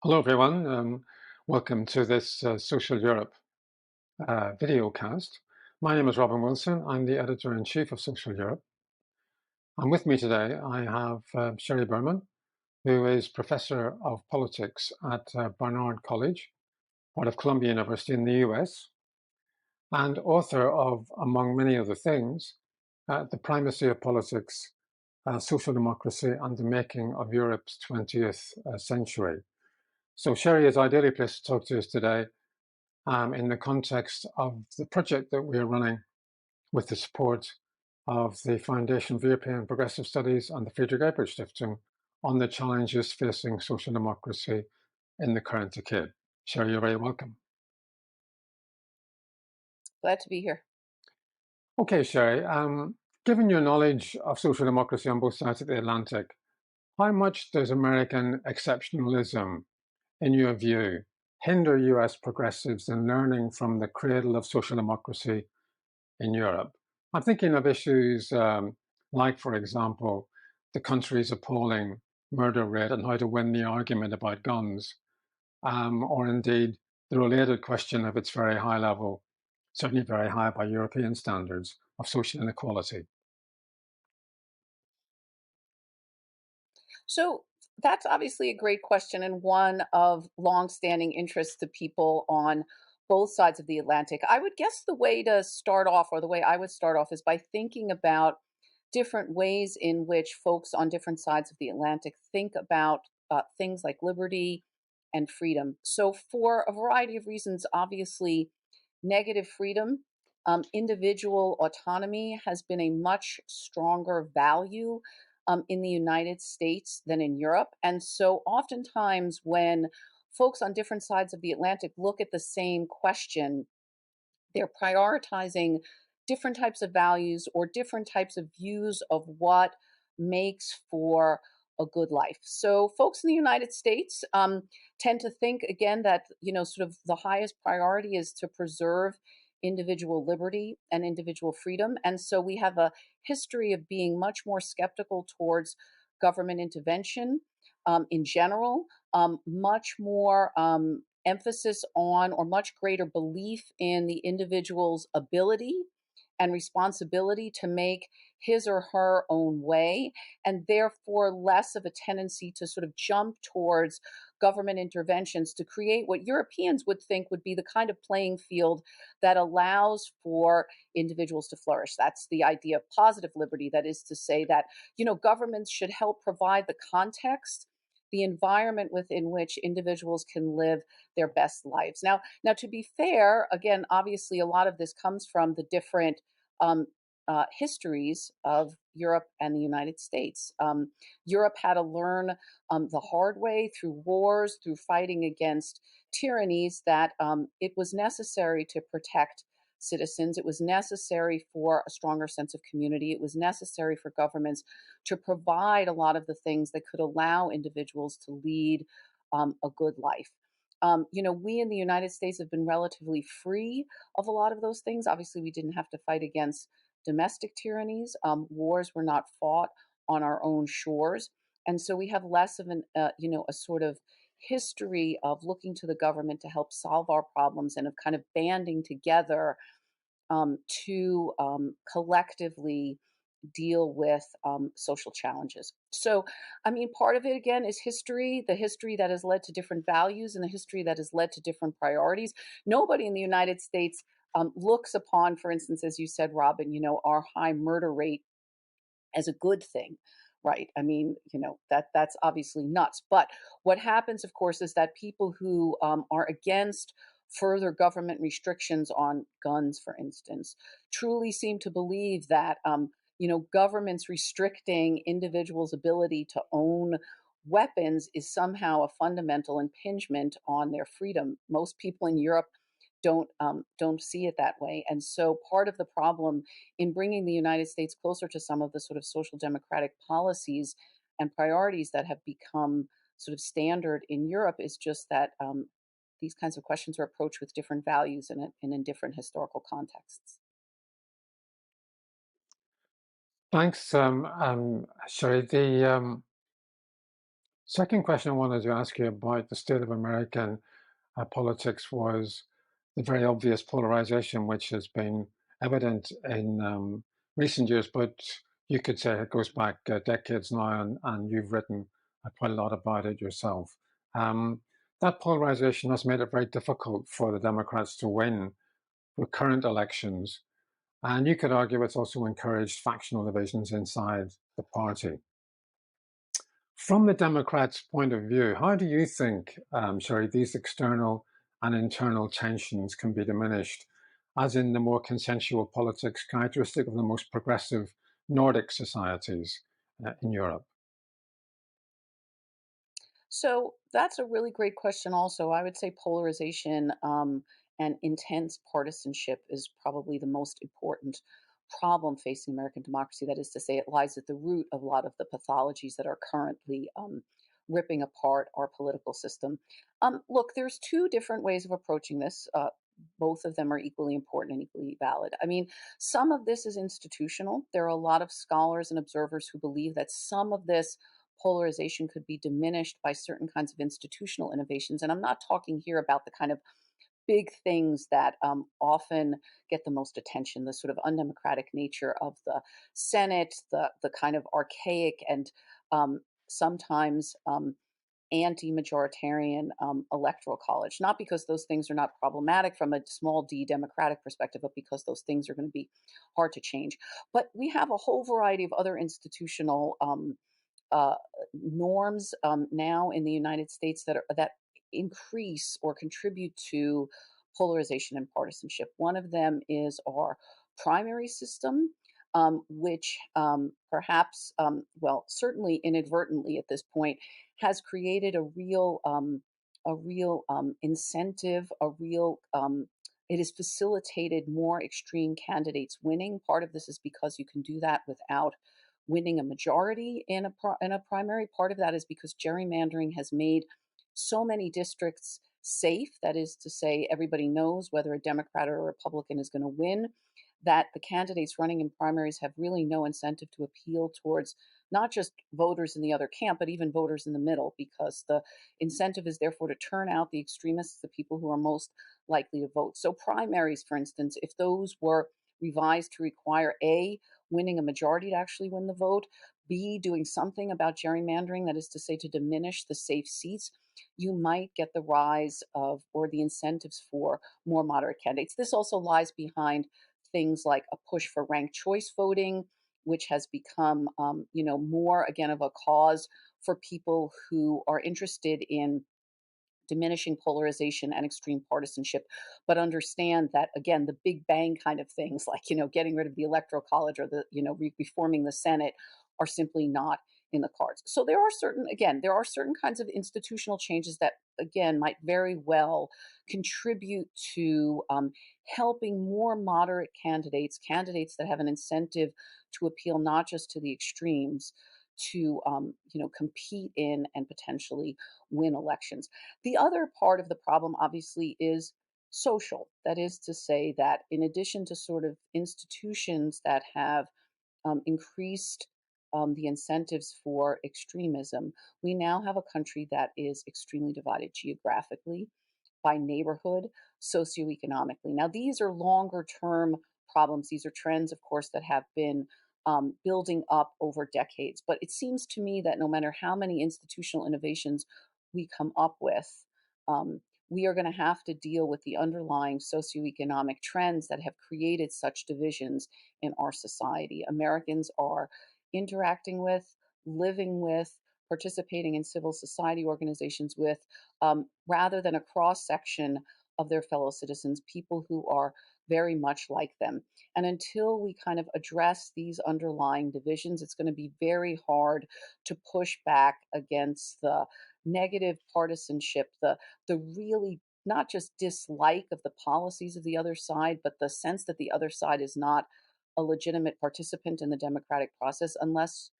Hello, everyone. Welcome to this Social Europe video cast. My name is Robin Wilson. I'm the editor-in-chief of Social Europe. And with me today, I have Sheri Berman, who is professor of politics at Barnard College, part of Columbia University in the US, and author of, among many other things, The Primacy of Politics, Social Democracy and the Making of Europe's 20th Century. So Sheri is ideally placed to talk to us today in the context of the project that we are running with the support of the Foundation for European Progressive Studies and the Friedrich Ebert Stiftung on the challenges facing social democracy in the current decade. Sheri, you're very welcome. Glad to be here. Okay, Sheri, given your knowledge of social democracy on both sides of the Atlantic, how much does American exceptionalism, in your view, hinder US progressives in learning from the cradle of social democracy in Europe? I'm thinking of issues like, for example, the country's appalling murder rate and how to win the argument about guns, or indeed the related question of its very high level, certainly very high by European standards, of social inequality. So that's obviously a great question and one of longstanding interest to people on both sides of the Atlantic. I would guess the way to start off, or the way I would start off, is by thinking about different ways in which folks on different sides of the Atlantic think about things like liberty and freedom. So, for a variety of reasons, obviously, negative freedom, individual autonomy has been a much stronger value in the United States than in Europe. And so, oftentimes, when folks on different sides of the Atlantic look at the same question, they're prioritizing different types of values or different types of views of what makes for a good life. So, folks in the United States tend to think again that sort of the highest priority is to preserve individual liberty and individual freedom, and so we have a history of being much more skeptical towards government intervention in general, much more emphasis on, or much greater belief in, the individual's ability and responsibility to make his or her own way, and therefore less of a tendency to sort of jump towards government interventions to create what Europeans would think would be the kind of playing field that allows for individuals to flourish. That's the idea of positive liberty. That is to say that, governments should help provide the context, the environment within which individuals can live their best lives. Now, to be fair, again, obviously, a lot of this comes from the different um, histories of Europe and the United States. Europe had to learn the hard way through wars, through fighting against tyrannies, that it was necessary to protect citizens. It was necessary for a stronger sense of community. It was necessary for governments to provide a lot of the things that could allow individuals to lead a good life. We in the United States have been relatively free of a lot of those things. Obviously, we didn't have to fight against domestic tyrannies. Wars were not fought on our own shores. And so we have less of a sort of history of looking to the government to help solve our problems, and of kind of banding together to collectively deal with social challenges. So, I mean, part of it again is history, the history that has led to different values and the history that has led to different priorities. Nobody in the United States looks upon, for instance, as you said, Robin, our high murder rate as a good thing. Right. I mean, that's obviously nuts. But what happens, of course, is that people who are against further government restrictions on guns, for instance, truly seem to believe that governments restricting individuals' ability to own weapons is somehow a fundamental impingement on their freedom. Most people in Europe don't see it that way, and so part of the problem in bringing the United States closer to some of the sort of social democratic policies and priorities that have become sort of standard in Europe is just that these kinds of questions are approached with different values and in different historical contexts. Thanks, Sheri. Second question I wanted to ask you about the state of American politics was the very obvious polarization, which has been evident in recent years, but you could say it goes back decades now, and you've written quite a lot about it yourself. Um, that polarization has made it very difficult for the Democrats to win recurrent elections, and you could argue it's also encouraged factional divisions inside the party. From the Democrats' point of view, how do you think, Sheri, these external and internal tensions can be diminished, as in the more consensual politics characteristic of the most progressive Nordic societies in Europe? So that's a really great question. Also, I would say polarization and intense partisanship is probably the most important problem facing American democracy. That is to say, it lies at the root of a lot of the pathologies that are currently ripping apart our political system. Look, there's two different ways of approaching this. Both of them are equally important and equally valid. I mean, some of this is institutional. There are a lot of scholars and observers who believe that some of this polarization could be diminished by certain kinds of institutional innovations. And I'm not talking here about the kind of big things that often get the most attention, the sort of undemocratic nature of the Senate, the kind of archaic and sometimes anti-majoritarian electoral college. Not because those things are not problematic from a small d democratic perspective, but because those things are going to be hard to change. But we have a whole variety of other institutional uh, norms now in the United States that increase or contribute to polarization and partisanship. One of them is our primary system, which perhaps, well, certainly inadvertently at this point, has created a real incentive, a real it has facilitated more extreme candidates winning. Part of this is because you can do that without winning a majority in a primary. Part of that is because gerrymandering has made so many districts safe. That is to say, everybody knows whether a Democrat or a Republican is going to win. That the candidates running in primaries have really no incentive to appeal towards not just voters in the other camp, but even voters in the middle, because the incentive is therefore to turn out the extremists, the people who are most likely to vote. So, primaries, for instance, if those were revised to require A, winning a majority to actually win the vote, B, doing something about gerrymandering, that is to say, to diminish the safe seats, you might get the rise of or the incentives for more moderate candidates. This also lies behind things like a push for ranked choice voting, which has become, more again of a cause for people who are interested in diminishing polarization and extreme partisanship, but understand that again, the big bang kind of things like getting rid of the electoral college or the reforming the Senate are simply not in the cards. So there are certain kinds of institutional changes that again might very well contribute to helping more moderate candidates that have an incentive to appeal not just to the extremes to compete in and potentially win elections. The other part of the problem, obviously, is social. That is to say, that in addition to sort of institutions that have increased the incentives for extremism, we now have a country that is extremely divided geographically, by neighborhood, socioeconomically. Now, these are longer term problems. These are trends, of course, that have been building up over decades. But it seems to me that no matter how many institutional innovations we come up with, um, we are going to have to deal with the underlying socioeconomic trends that have created such divisions in our society. Americans are interacting with, living with, participating in civil society organizations with, rather than a cross section of their fellow citizens, people who are very much like them. And until we kind of address these underlying divisions, it's going to be very hard to push back against the negative partisanship, the really not just dislike of the policies of the other side, but the sense that the other side is not a legitimate participant in the democratic process unless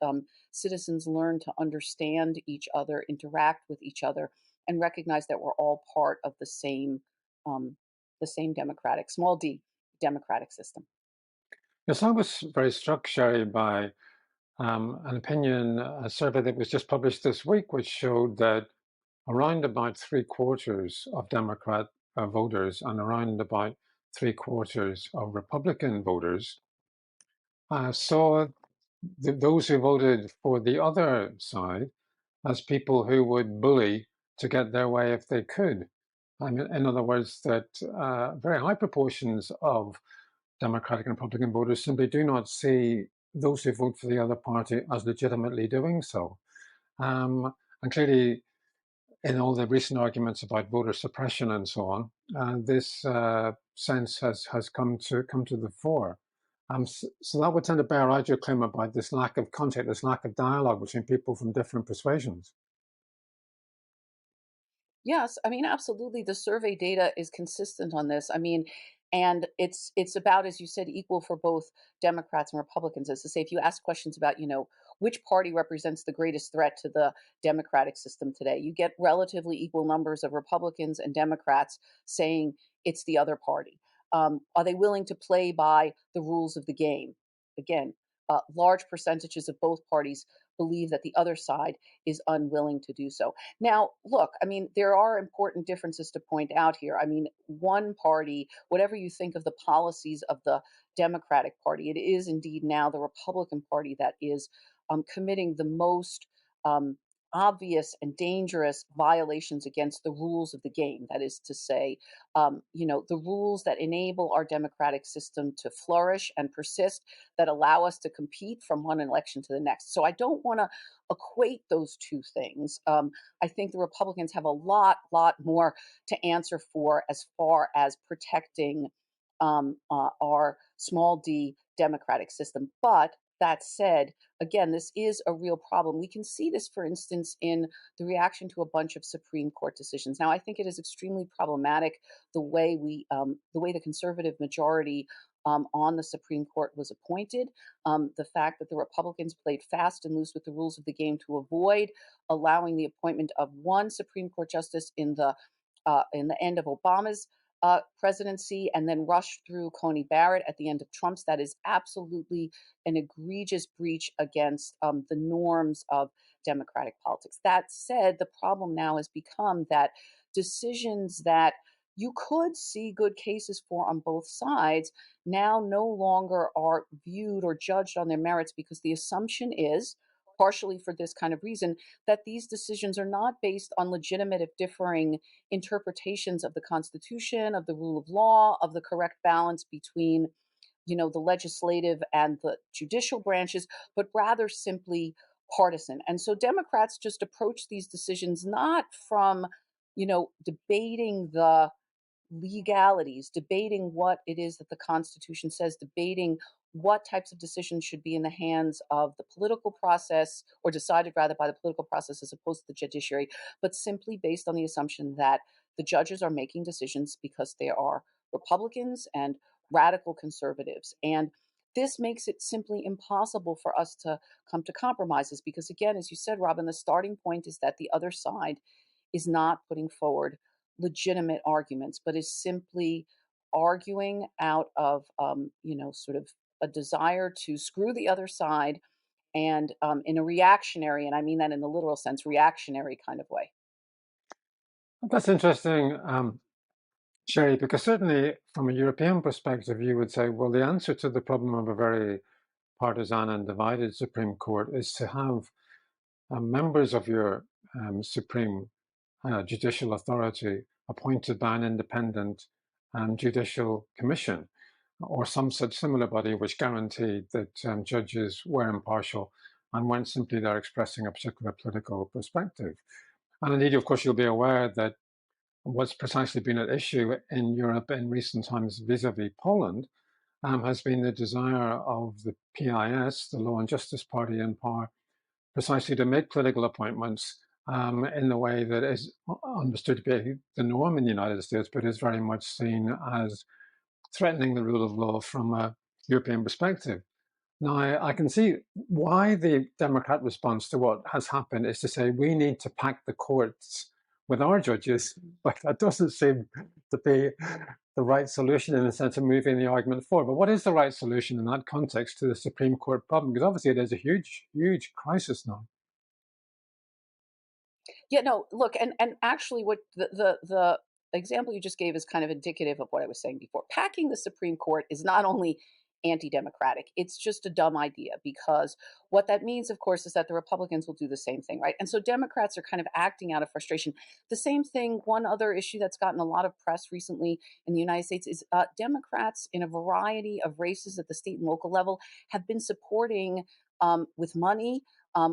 citizens learn to understand each other, interact with each other, and recognize that we're all part of um, the same democratic, small d, democratic system. Yes, I was very struck, Sheri, by an opinion survey that was just published this week, which showed that around about 3/4 of Democrat voters and around about 3/4 of Republican voters saw those who voted for the other side as people who would bully to get their way if they could. I mean, in other words, that very high proportions of Democratic and Republican voters simply do not see those who vote for the other party as legitimately doing so. And clearly, in all the recent arguments about voter suppression and so on, this sense has come to the fore. So that would tend to bear out your claim about this lack of contact, this lack of dialogue between people from different persuasions. Yes, I mean, absolutely. The survey data is consistent on this. I mean, and it's about, as you said, equal for both Democrats and Republicans. As to say, if you ask questions about, which party represents the greatest threat to the democratic system today, you get relatively equal numbers of Republicans and Democrats saying it's the other party. Are they willing to play by the rules of the game? Again, large percentages of both parties believe that the other side is unwilling to do so. Now, look, I mean, there are important differences to point out here. I mean, one party, whatever you think of the policies of the Democratic Party, it is indeed now the Republican Party that is committing the most obvious and dangerous violations against the rules of the game. That is to say, the rules that enable our democratic system to flourish and persist, that allow us to compete from one election to the next. So I don't want to equate those two things. I think the Republicans have a lot more to answer for as far as protecting our small d democratic system. But that said, again, this is a real problem. We can see this, for instance, in the reaction to a bunch of Supreme Court decisions. Now, I think it is extremely problematic the way the conservative majority on the Supreme Court was appointed. The fact that the Republicans played fast and loose with the rules of the game to avoid allowing the appointment of one Supreme Court justice in the end of Obama's presidency, and then rushed through Coney Barrett at the end of Trump's. That is absolutely an egregious breach against the norms of democratic politics. That said, the problem now has become that decisions that you could see good cases for on both sides now no longer are viewed or judged on their merits, because the assumption is, partially for this kind of reason, that these decisions are not based on legitimate, if differing, interpretations of the Constitution, of the rule of law, of the correct balance between, the legislative and the judicial branches, but rather simply partisan. And so Democrats just approach these decisions not from, debating the legalities, debating what it is that the Constitution says, debating what types of decisions should be in the hands of the political process, or decided rather by the political process as opposed to the judiciary, but simply based on the assumption that the judges are making decisions because they are Republicans and radical conservatives. And this makes it simply impossible for us to come to compromises because, again, as you said, Robin, the starting point is that the other side is not putting forward legitimate arguments, but is simply arguing out of, sort of a desire to screw the other side, and in a reactionary, and I mean that in the literal sense, reactionary kind of way. That's interesting, Sheri, because certainly from a European perspective, you would say, well, the answer to the problem of a very partisan and divided Supreme Court is to have members of your Supreme judicial authority appointed by an independent judicial commission or some such similar body which guaranteed that judges were impartial and weren't simply there expressing a particular political perspective. And indeed, of course, you'll be aware that what's precisely been at issue in Europe in recent times vis-a-vis Poland has been the desire of the PIS, the Law and Justice Party in power, precisely to make political appointments in the way that is understood to be the norm in the United States, but is very much seen as threatening the rule of law from a European perspective. Now, I can see why the Democrat response to what has happened is to say we need to pack the courts with our judges, but that doesn't seem to be the right solution in the sense of moving the argument forward. But what is the right solution in that context to the Supreme Court problem? Because obviously it is a huge, huge crisis now. Yeah, no, look, and actually what the example you just gave is kind of indicative of what I was saying before. Packing the Supreme Court is not only anti-democratic, it's just a dumb idea, because what that means, of course, is that the Republicans will do the same thing, right? And so Democrats are kind of acting out of frustration. The same thing, one other issue that's gotten a lot of press recently in the United States is Democrats in a variety of races at the state and local level have been supporting with money,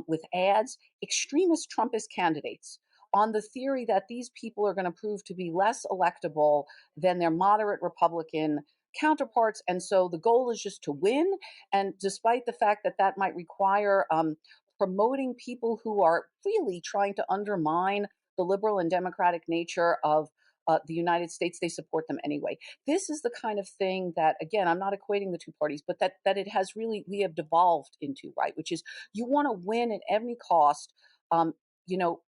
with ads, extremist Trumpist candidates on the theory that these people are going to prove to be less electable than their moderate Republican counterparts. And so the goal is just to win. And despite the fact that that might require promoting people who are really trying to undermine the liberal and democratic nature of the United States, they support them anyway. This is the kind of thing that, again, I'm not equating the two parties, but that it has really, we have devolved into, right? Which is you want to win at every cost, um, you know,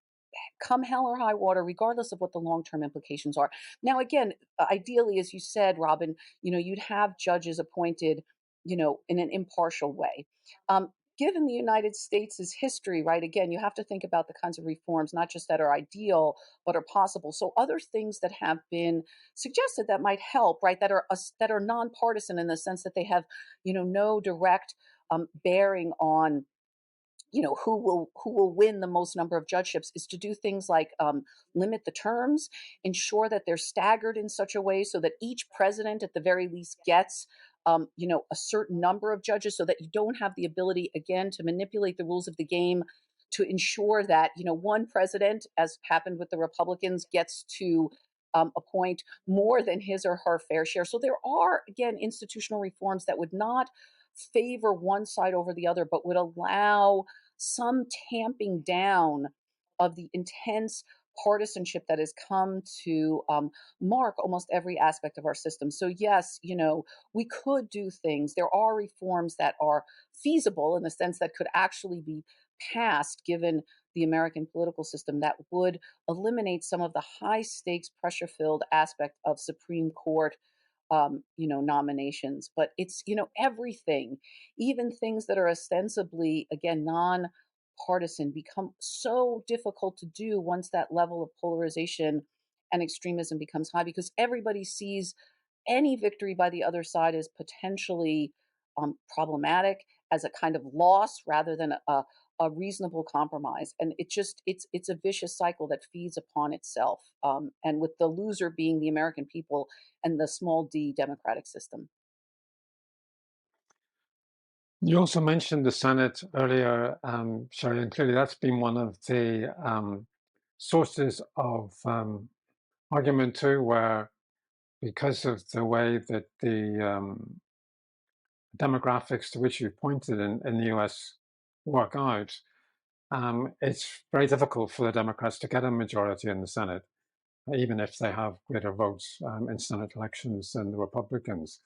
come hell or high water, regardless of what the long-term implications are. Now, again, ideally, as you said, Robin, you'd have judges appointed, in an impartial way. Given the United States' history, right, again, you have to think about the kinds of reforms, not just that are ideal, but are possible. So other things that have been suggested that might help, right, that are nonpartisan in the sense that they have, no direct bearing on who will win the most number of judgeships, is to do things like limit the terms, ensure that they're staggered in such a way so that each president at the very least gets a certain number of judges, so that you don't have the ability again to manipulate the rules of the game to ensure that one president, as happened with the Republicans, gets to appoint more than his or her fair share. So there are, again, institutional reforms that would not favor one side over the other, but would allow some tamping down of the intense partisanship that has come to mark almost every aspect of our system. So, yes, we could do things. There are reforms that are feasible in the sense that could actually be passed given the American political system that would eliminate some of the high stakes, pressure filled aspect of Supreme Court nominations. But it's, everything, even things that are ostensibly, again, non-partisan, become so difficult to do once that level of polarization and extremism becomes high, because everybody sees any victory by the other side as potentially problematic, as a kind of loss rather than a reasonable compromise. And it's a vicious cycle that feeds upon itself, and with the loser being the American people and the small d democratic system. You also mentioned the Senate earlier, Sheri, and clearly that's been one of the sources of argument too, where because of the way that the demographics to which you pointed in the US work out, it's very difficult for the Democrats to get a majority in the Senate, even if they have greater votes in Senate elections than the Republicans.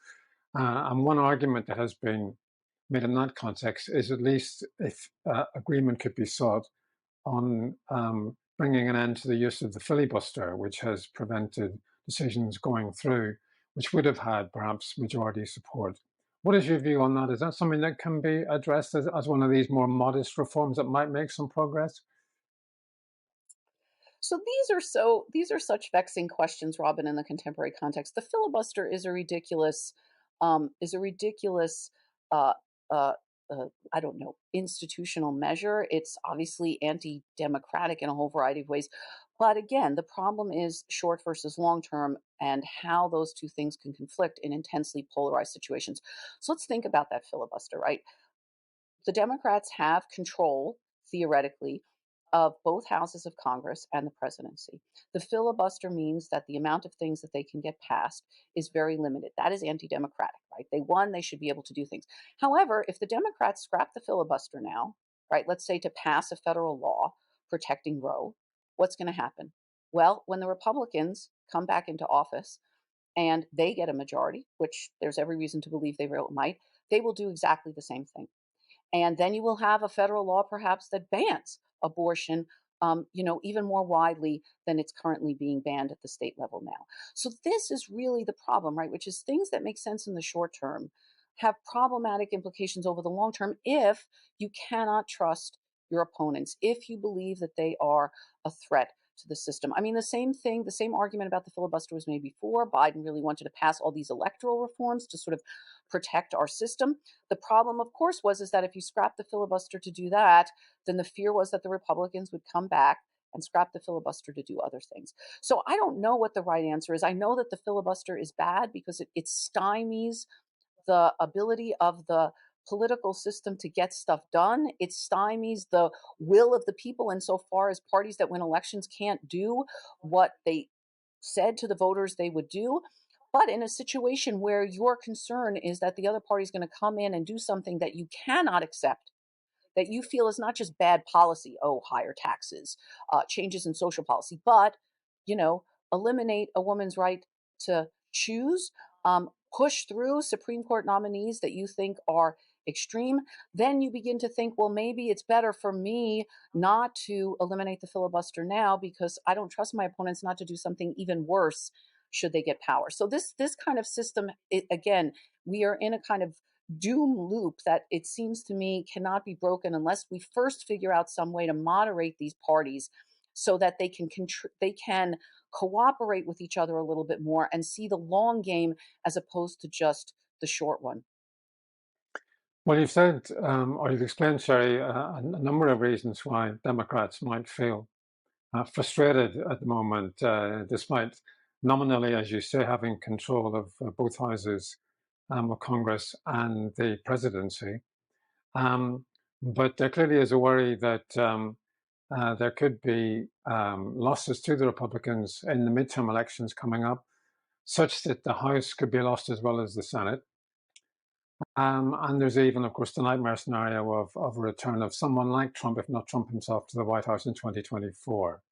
And one argument that has been made in that context is, at least if agreement could be sought on bringing an end to the use of the filibuster, which has prevented decisions going through, which would have had perhaps majority support. What is your view on that? Is that something that can be addressed as one of these more modest reforms that might make some progress? So these are such vexing questions, Robin, in the contemporary context. The filibuster is a ridiculous uh, uh, I don't know, institutional measure. It's obviously anti-democratic in a whole variety of ways. But again, the problem is short versus long term, and how those two things can conflict in intensely polarized situations. So let's think about that filibuster, right? The Democrats have control, theoretically, of both houses of Congress and the presidency. The filibuster means that the amount of things that they can get passed is very limited. That is anti democratic, right? They won, they should be able to do things. However, if the Democrats scrap the filibuster now, right, let's say to pass a federal law protecting Roe, what's going to happen? Well, when the Republicans come back into office and they get a majority, which there's every reason to believe they might, they will do exactly the same thing. And then you will have a federal law perhaps that bans abortion even more widely than it's currently being banned at the state level now. So this is really the problem, right? Which is things that make sense in the short term have problematic implications over the long term if you cannot trust your opponents, if you believe that they are a threat to the system. I mean, the same thing, the same argument about the filibuster was made before. Biden really wanted to pass all these electoral reforms to sort of protect our system. The problem, of course, was is that if you scrap the filibuster to do that, then the fear was that the Republicans would come back and scrap the filibuster to do other things. So I don't know what the right answer is. I know that the filibuster is bad because it stymies the ability of the political system to get stuff done. It stymies the will of the people insofar as parties that win elections can't do what they said to the voters they would do. But in a situation where your concern is that the other party is going to come in and do something that you cannot accept, that you feel is not just bad policy, oh, higher taxes, changes in social policy, but, you know, eliminate a woman's right to choose, push through Supreme Court nominees that you think are extreme, then you begin to think, well, maybe it's better for me not to eliminate the filibuster now because I don't trust my opponents not to do something even worse should they get power. So this kind of system, again, we are in a kind of doom loop that it seems to me cannot be broken unless we first figure out some way to moderate these parties so that they can cooperate with each other a little bit more and see the long game as opposed to just the short one. Well, you've said, or you've explained, Sheri, a number of reasons why Democrats might feel frustrated at the moment, despite nominally, as you say, having control of both houses of Congress and the presidency. But there clearly is a worry that there could be losses to the Republicans in the midterm elections coming up, such that the House could be lost as well as the Senate. And there's even, of course, the nightmare scenario of a return of someone like Trump, if not Trump himself, to the White House in 2024.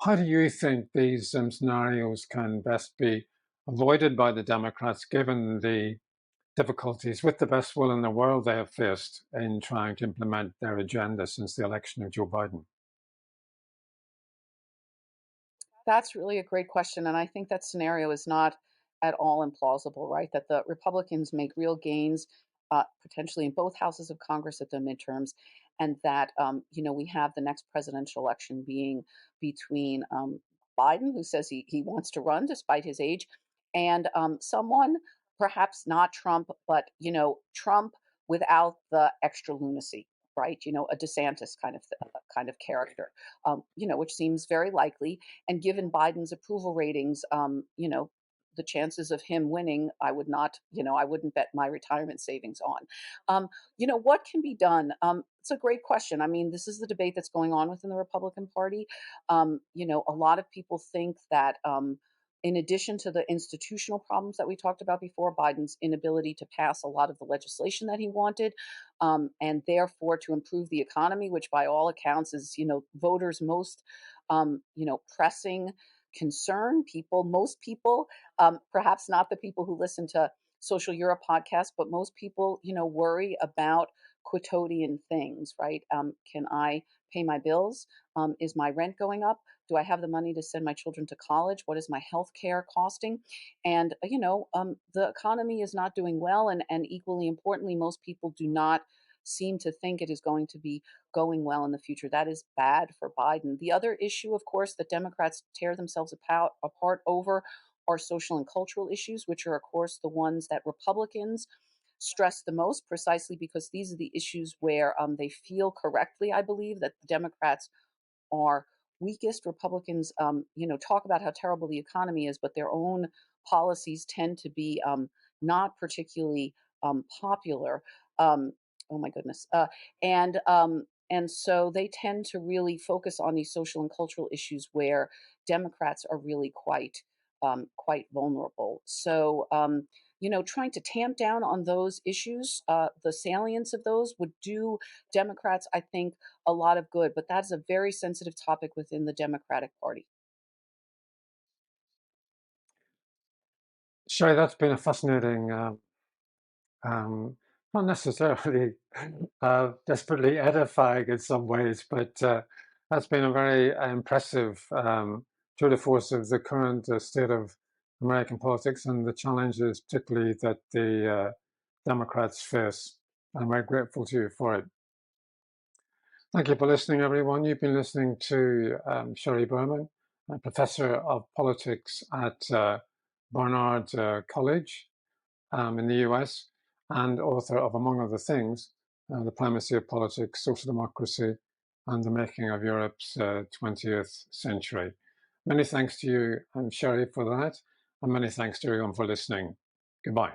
How do you think these scenarios can best be avoided by the Democrats, given the difficulties with the best will in the world they have faced in trying to implement their agenda since the election of Joe Biden? That's really a great question. And I think that scenario is not at all implausible, right? That the Republicans make real gains, potentially in both houses of Congress at the midterms, and that, we have the next presidential election being between Biden, who says he wants to run despite his age, and someone, perhaps not Trump, but, Trump without the extra lunacy. Right, a DeSantis kind of character, which seems very likely, and given Biden's approval ratings, the chances of him winning, I would not, I wouldn't bet my retirement savings on. What can be done? It's a great question. I mean, this is the debate that's going on within the Republican Party. A lot of people think that. In addition to the institutional problems that we talked about before, Biden's inability to pass a lot of the legislation that he wanted, and therefore to improve the economy, which by all accounts is, voters' most, pressing concern. Most people, perhaps not the people who listen to Social Europe podcast, but most people, worry about quotidian things, right? Can I pay my bills? Is my rent going up? Do I have the money to send my children to college? What is my health care costing? And, the economy is not doing well. And equally importantly, most people do not seem to think it is going to be going well in the future. That is bad for Biden. The other issue, of course, that Democrats tear themselves apart over are social and cultural issues, which are, of course, the ones that Republicans stress the most, precisely because these are the issues where they feel correctly, I believe, that the Democrats are weakest. Republicans, talk about how terrible the economy is, but their own policies tend to be not particularly popular. Oh my goodness, and so they tend to really focus on these social and cultural issues where Democrats are really quite vulnerable. So. Trying to tamp down on those issues, the salience of those would do Democrats, I think, a lot of good, but that's a very sensitive topic within the Democratic Party. Sheri, that's been a fascinating, not necessarily desperately edifying in some ways, but That's been a very impressive tour de force of the current state of American politics and the challenges, particularly that the Democrats face. I'm very grateful to you for it. Thank you for listening, everyone. You've been listening to Sheri Berman, a professor of politics at Barnard College in the US, and author of, among other things, The Primacy of Politics, Social Democracy, and the Making of Europe's 20th Century. Many thanks to you, Sheri, for that, and many thanks to everyone for listening. Goodbye.